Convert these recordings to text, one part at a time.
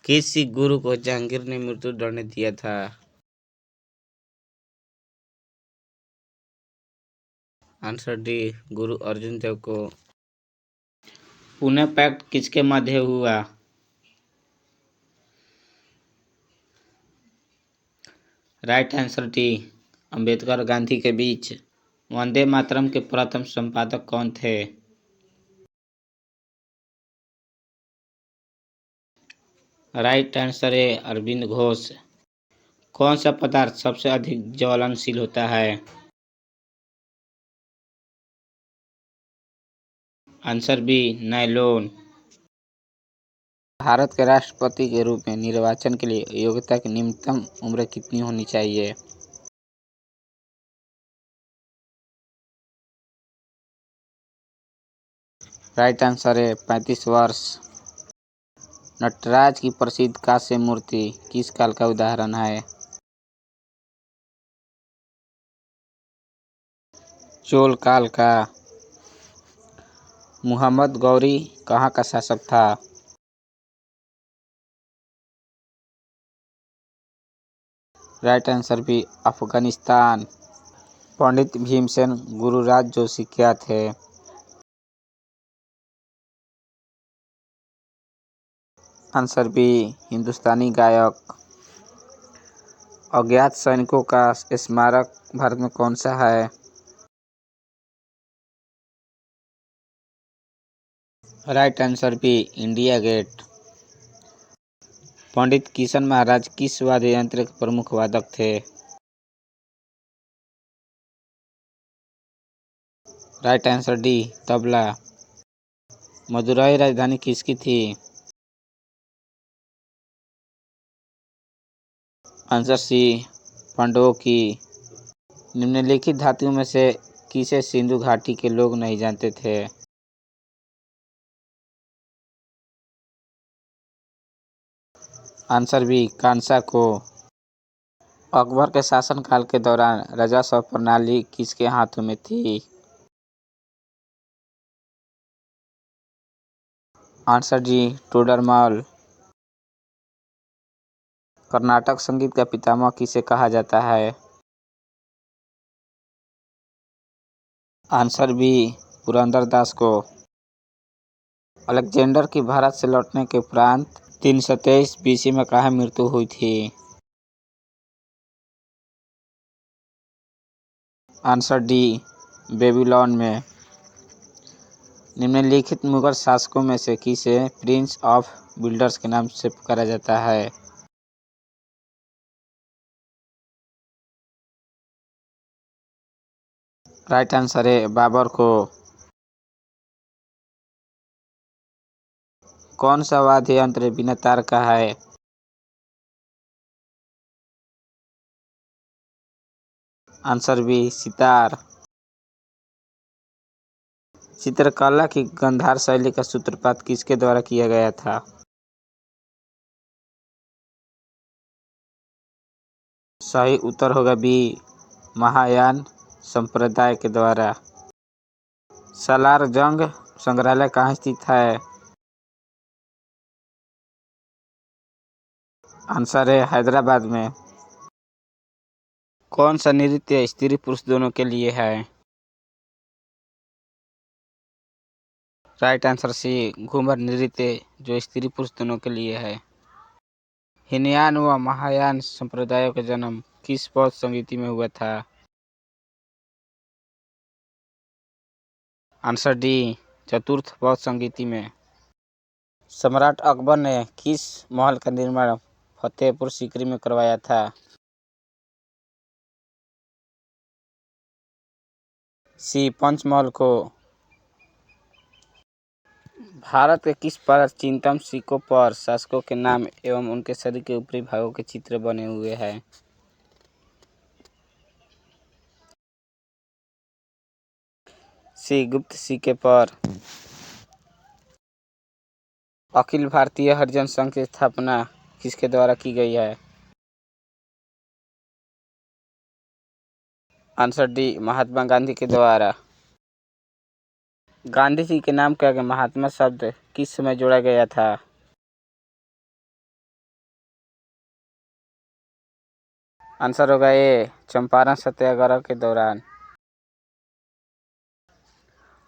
किस सिख गुरु को जहांगीर ने मृत्यु दंड दिया था? आंसर डी, गुरु अर्जुन देव को। पुणे पैक्ट किसके मध्य हुआ? Right answer D, Ambedkar Gandhi के बीच। वंदे मातरम के प्रथम संपादक कौन थे? राइट आंसर है अरविंद घोष। कौन सा पदार्थ सबसे अधिक ज्वलनशील होता है? Answer B, nylon. भारत के राष्ट्रपति के रूप में निर्वाचन के लिए योग्यता की न्यूनतम उम्र कितनी होनी चाहिए? राइट आंसर है 35 वर्ष। नटराज की प्रसिद्ध कांस्य मूर्ति किस काल का उदाहरण है? चोल काल का। मुहम्मद गौरी कहाँ का शासक था? राइट आंसर भी, अफगानिस्तान। पंडित भीमसेन गुरुराज जोशी क्या थे? आंसर बी, हिंदुस्तानी गायक। अज्ञात सैनिकों का स्मारक भारत में कौन सा है? Right answer B, India Gate. Pandit Kishan Maharaj किस वाद्य यंत्र के प्रमुख वादक थे? Right answer D, tabla. Madurai राजधानी किसकी थी? आंसर सी, पांडवों की। निम्नलिखित धातुओं में से किसे सिंधु घाटी के लोग नहीं जानते थे? आंसर बी, कांसा को। अकबर के शासनकाल के दौरान राजस्व प्रणाली किसके हाथों में थी? आंसर जी, टोडरमल। कर्नाटक संगीत का पितामह किसे कहा जाता है? आंसर बी, पुरंदरदास को। अलेक्जेंडर की भारत से लौटने के उपरांत 323 बीसी में कहाँ मृत्यु हुई थी? आंसर डी, बेबीलोन में। निम्नलिखित मुगल शासकों में से किसे प्रिंस ऑफ बिल्डर्स के नाम से पुकारा जाता है? राइट आंसर है बाबर को। कौन सा वाद्य यंत्र बिना तार का है? Answer B, sitar. चित्रकला की गांधार शैली का सूत्रपात किसके द्वारा किया गया था? सही उत्तर होगा बी, महायान संप्रदाय के द्वारा। सालार जंग संग्रहालय कहाँ स्थित है? आंसर है हैदराबाद में। कौन सा नृत्य स्त्री पुरुष दोनों के लिए है? राइट आंसर सी, घूमर नृत्य जो स्त्री पुरुष दोनों के लिए है। हीनयान व महायान संप्रदायों का जन्म किस बौद्ध संगीति में हुआ था? आंसर डी, चतुर्थ बौद्ध संगीति में। सम्राट अकबर ने किस महल का निर्माण फतेहपुर सीकरी में करवाया था? सी, पंचमहल को। भारत के किस प्राचीनतम सिक्कों पर शासकों के नाम एवं उनके शरीर के ऊपरी भागों के चित्र बने हुए हैं? सी, गुप्त सिक्के पर। अखिल भारतीय हरिजन संघ की स्थापना किसके द्वारा की गई है? आंसर डी, महात्मा गांधी के द्वारा। गांधी जी के नाम के आगे महात्मा शब्द किस समय जोड़ा गया था? आंसर होगा ए, चंपारण सत्याग्रह के दौरान।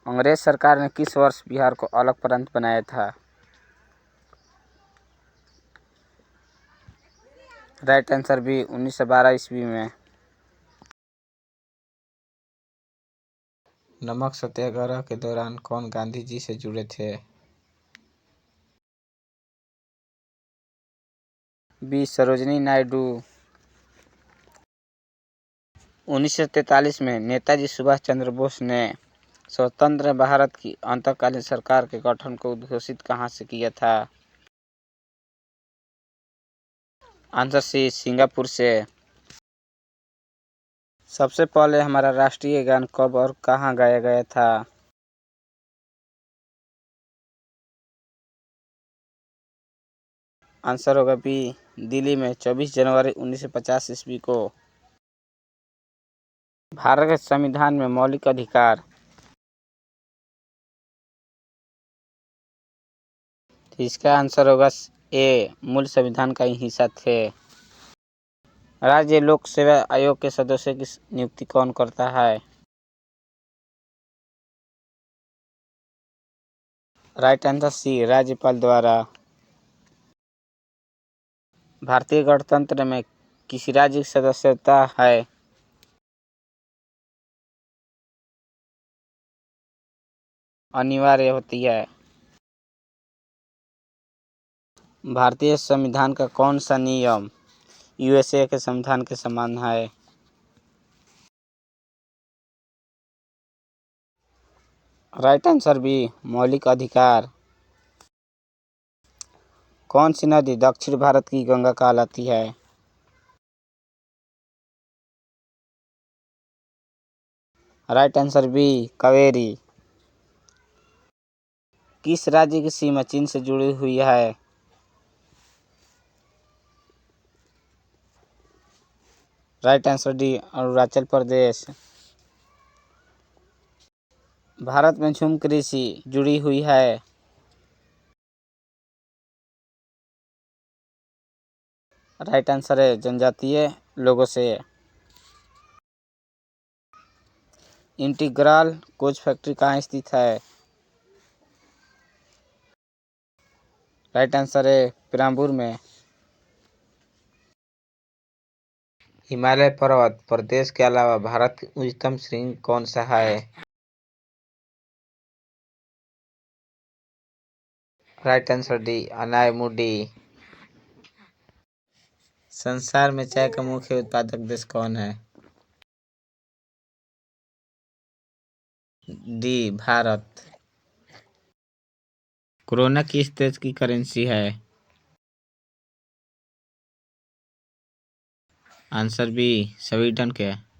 अंग्रेज सरकार ने किस वर्ष बिहार को अलग प्रांत बनाया था? राइट आंसर बी, 1912 ईस्वी में। नमक सत्याग्रह के दौरान कौन गांधी जी से जुड़े थे? बी, सरोजिनी नायडू। 1943 में नेताजी सुभाष चंद्र बोस ने स्वतंत्र भारत की अंतकालीन सरकार के गठन को उद्घोषित कहाँ से किया था? आंसर सी, सिंगापुर से। सबसे पहले हमारा राष्ट्रीय गान कब और कहाँ गाया गया था? आंसर होगा बी, दिल्ली में 24 जनवरी 1950 ईस्वी को। भारत के संविधान में मौलिक अधिकार। इसका आंसर होगा ए, मूल संविधान का ही हिस्सा थे। राज्य लोक सेवा आयोग के सदस्यों की नियुक्ति कौन करता है? राइट आंसर सी, राज्यपाल द्वारा। भारतीय गणतंत्र में किसी राज्य की सदस्यता है? अनिवार्य होती है। भारतीय संविधान का कौन सा नियम यूएसए के संविधान के समान है? राइट आंसर बी, मौलिक अधिकार। कौन सी नदी दक्षिण भारत की गंगा कहलाती है? Right answer B, Kaveri. किस राज्य की सीमा चीन से जुड़ी हुई है? Right answer D, Arunachal Pradesh. Bharat में झूम कृषि जुड़ी हुई है? राइट आंसर है जनजातीय लोगों से। इंटीग्रल कोच फैक्ट्री कहाँ स्थित है? राइट आंसर है पेराम्बूर में। हिमालय पर्वत प्रदेश के अलावा भारत की उच्चतम श्रृंग कौन सा है? Right answer D, Anamudi. संसार में चाय का मुख्य उत्पादक देश कौन है? डी, भारत। कोरोना किस देश की करेंसी है? आंसर बी, स्वीडन के।